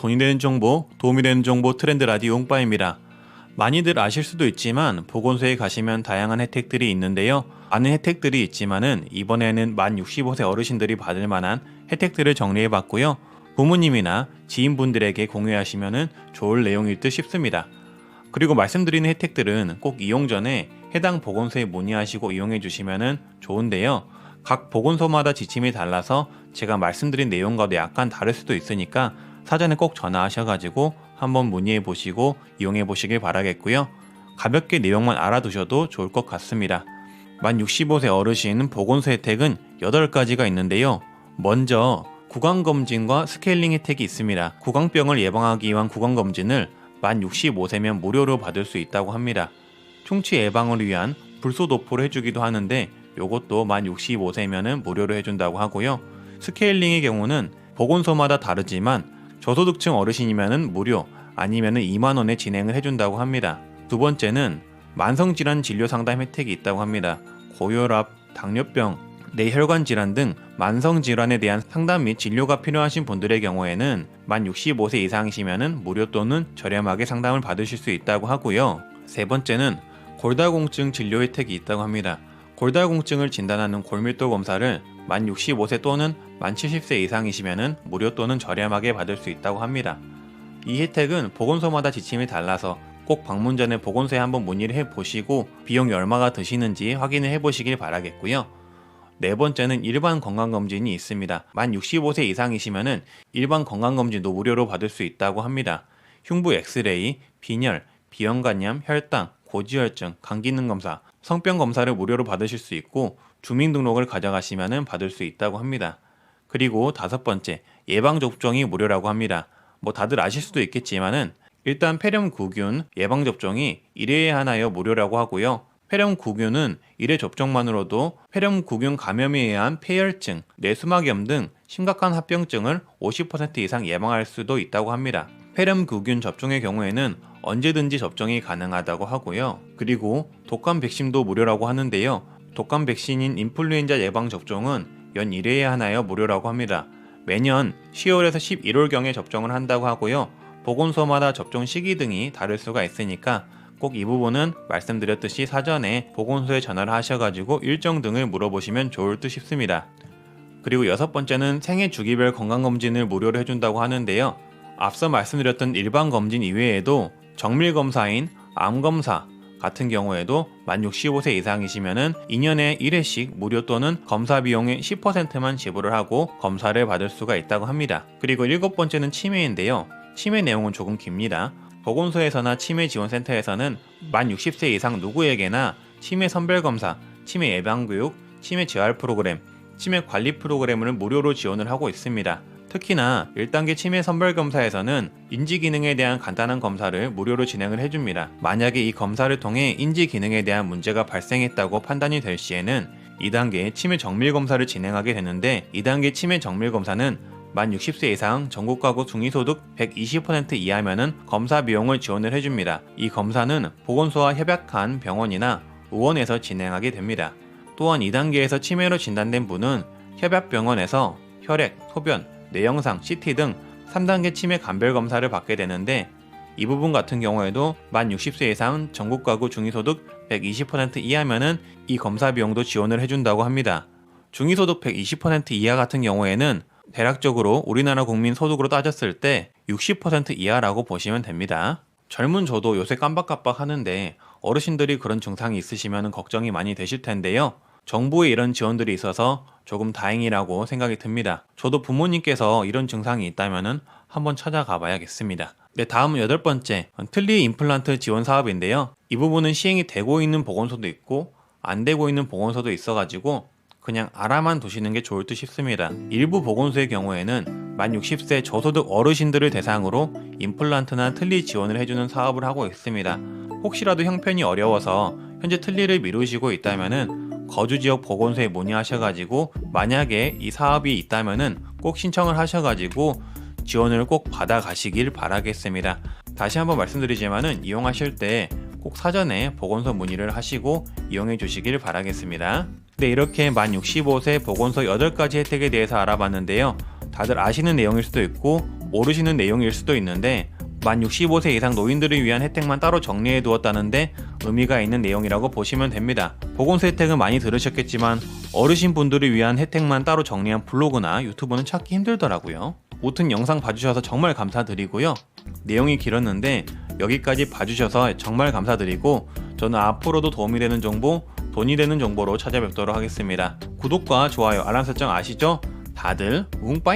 돈이 되는 정보, 도움이 되는 정보 트렌드 라디오 옹빠입니다. 많이들 아실 수도 있지만 보건소에 가시면 다양한 혜택들이 있는데요. 많은 혜택들이 있지만은 이번에는 만 65세 어르신들이 받을 만한 혜택들을 정리해봤고요. 부모님이나 지인분들에게 공유하시면 좋을 내용일 듯 싶습니다. 그리고 말씀드리는 혜택들은 꼭 이용 전에 해당 보건소에 문의하시고 이용해 주시면 좋은데요. 각 보건소마다 지침이 달라서 제가 말씀드린 내용과도 약간 다를 수도 있으니까 사전에 꼭 전화하셔가지고 한번 문의해 보시고 이용해 보시길 바라겠고요. 가볍게 내용만 알아두셔도 좋을 것 같습니다. 만 65세 어르신 보건소 혜택은 8가지가 있는데요. 먼저 구강검진과 스케일링 혜택이 있습니다. 구강병을 예방하기 위한 구강검진을 만 65세면 무료로 받을 수 있다고 합니다. 충치 예방을 위한 불소도포를 해주기도 하는데 요것도 만 65세면 무료로 해준다고 하고요. 스케일링의 경우는 보건소마다 다르지만 저소득층 어르신이면 무료 아니면 2만원에 진행을 해준다고 합니다. 두 번째는 만성질환 진료 상담 혜택이 있다고 합니다. 고혈압, 당뇨병, 뇌혈관 질환 등 만성질환에 대한 상담 및 진료가 필요하신 분들의 경우에는 만 65세 이상이시면 무료 또는 저렴하게 상담을 받으실 수 있다고 하고요. 세 번째는 골다공증 진료 혜택이 있다고 합니다. 골다공증을 진단하는 골밀도 검사를 만 65세 또는 만 70세 이상이시면 무료 또는 저렴하게 받을 수 있다고 합니다. 이 혜택은 보건소마다 지침이 달라서 꼭 방문 전에 보건소에 한번 문의를 해보시고 비용이 얼마가 드시는지 확인을 해보시길 바라겠고요. 네 번째는 일반 건강검진이 있습니다. 만 65세 이상이시면 일반 건강검진도 무료로 받을 수 있다고 합니다. 흉부 엑스레이, 빈혈, 비형간염, 혈당, 고지혈증, 간기능 검사, 성병 검사를 무료로 받으실 수 있고 주민등록을 가져가시면 받을 수 있다고 합니다. 그리고 다섯 번째, 예방접종이 무료라고 합니다. 다들 아실 수도 있겠지만은 일단 폐렴구균 예방접종이 1회에 하나여 무료라고 하고요. 폐렴구균은 1회 접종만으로도 폐렴구균 감염에 의한 폐혈증, 뇌수막염 등 심각한 합병증을 50% 이상 예방할 수도 있다고 합니다. 폐렴구균 접종의 경우에는 언제든지 접종이 가능하다고 하고요. 그리고 독감 백신도 무료라고 하는데요. 독감 백신인 인플루엔자 예방접종은 연 1회에 하나여 무료라고 합니다. 매년 10월에서 11월경에 접종을 한다고 하고요. 보건소마다 접종 시기 등이 다를 수가 있으니까 꼭 이 부분은 말씀드렸듯이 사전에 보건소에 전화를 하셔가지고 일정 등을 물어보시면 좋을 듯 싶습니다. 그리고 여섯 번째는 생애 주기별 건강검진을 무료로 해준다고 하는데요. 앞서 말씀드렸던 일반 검진 이외에도 정밀검사인 암검사 같은 경우에도 만 65세 이상이시면 2년에 1회씩 무료 또는 검사 비용의 10%만 지불을 하고 검사를 받을 수가 있다고 합니다. 그리고 일곱 번째는 치매인데요. 치매 내용은 조금 깁니다. 보건소에서나 치매지원센터에서는 만 60세 이상 누구에게나 치매 선별검사, 치매 예방교육, 치매 재활 프로그램, 치매 관리 프로그램을 무료로 지원을 하고 있습니다. 특히나 1단계 치매 선별검사에서는 인지기능에 대한 간단한 검사를 무료로 진행을 해줍니다. 만약에 이 검사를 통해 인지기능에 대한 문제가 발생했다고 판단이 될 시에는 2단계 치매 정밀검사를 진행하게 되는데 2단계 치매 정밀검사는 만 60세 이상 전국 가구 중위소득 120% 이하면은 검사 비용을 지원을 해줍니다. 이 검사는 보건소와 협약한 병원이나 의원에서 진행하게 됩니다. 또한 2단계에서 치매로 진단된 분은 협약병원에서 혈액, 소변, 뇌영상, CT 등 3단계 치매 감별검사를 받게 되는데 이 부분 같은 경우에도 만 60세 이상 전국 가구 중위소득 120% 이하면은 이 검사 비용도 지원을 해준다고 합니다. 중위소득 120% 이하 같은 경우에는 대략적으로 우리나라 국민 소득으로 따졌을 때 60% 이하라고 보시면 됩니다. 젊은 저도 요새 깜박깜박 하는데 어르신들이 그런 증상이 있으시면 걱정이 많이 되실 텐데요. 정부의 이런 지원들이 있어서 조금 다행이라고 생각이 듭니다. 저도 부모님께서 이런 증상이 있다면 한번 찾아가 봐야겠습니다. 네, 다음은 여덟 번째, 틀니 임플란트 지원 사업인데요. 이 부분은 시행이 되고 있는 보건소도 있고 안 되고 있는 보건소도 있어가지고 그냥 알아만 두시는 게 좋을 듯 싶습니다. 일부 보건소의 경우에는 만 60세 저소득 어르신들을 대상으로 임플란트나 틀니 지원을 해주는 사업을 하고 있습니다. 혹시라도 형편이 어려워서 현재 틀니를 미루시고 있다면은 거주지역 보건소에 문의하셔가지고 만약에 이 사업이 있다면은 꼭 신청을 하셔가지고 지원을 꼭 받아가시길 바라겠습니다. 다시 한번 말씀드리지만은 이용하실 때 꼭 사전에 보건소 문의를 하시고 이용해 주시길 바라겠습니다. 네, 이렇게 만 65세 보건소 8가지 혜택에 대해서 알아봤는데요. 다들 아시는 내용일 수도 있고 모르시는 내용일 수도 있는데 만 65세 이상 노인들을 위한 혜택만 따로 정리해 두었다는데 의미가 있는 내용이라고 보시면 됩니다. 보건소 혜택은 많이 들으셨겠지만 어르신분들을 위한 혜택만 따로 정리한 블로그나 유튜브는 찾기 힘들더라고요. 무튼 영상 봐주셔서 정말 감사드리고요. 내용이 길었는데 여기까지 봐주셔서 정말 감사드리고 저는 앞으로도 도움이 되는 정보, 돈이 되는 정보로 찾아뵙도록 하겠습니다. 구독과 좋아요, 알람 설정 아시죠? 다들 웅빠이